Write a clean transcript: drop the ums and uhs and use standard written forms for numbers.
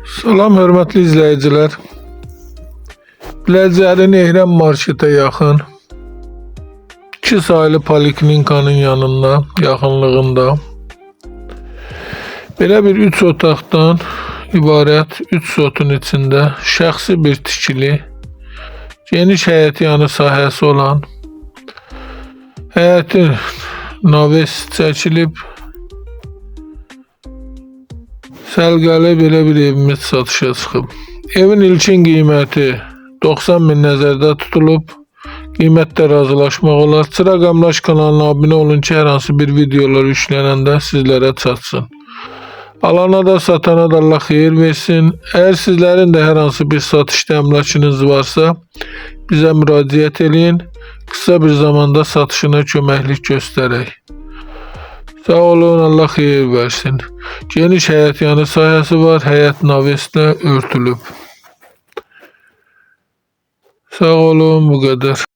Salam hörmətli izləyicilər. Biləcəri Nehrəm marketə yaxın 2 saylı poliklinikanın yanında, yaxınlığında belə bir 3 otaqdan ibarət 3 sotun içində şəxsi bir tikili, geniş həyət yanı sahəsi olan, həyətin naves çəkilib, səlqəli belə bir evimiz satışa çıxıb. Evin ilkin qiyməti 90.000 nəzərdə tutulub. Qiymətdə razılaşmaq olar. Çıraqamlaş kanalına abunə olun ki, hər hansı bir videolar yüklənəndə sizlərə çatsın. Alana da satana da Allah xeyir versin. Əgər sizlərin də hər hansı bir satış əmlakınız varsa, bizə müraciət edin. Qısa bir zamanda satışına köməklik göstərək. Sağ olun, Allah xeyir versin. Geniş həyət yanı sahəsi var, həyət naveslə örtülüb. Sağ olun, bu qədər.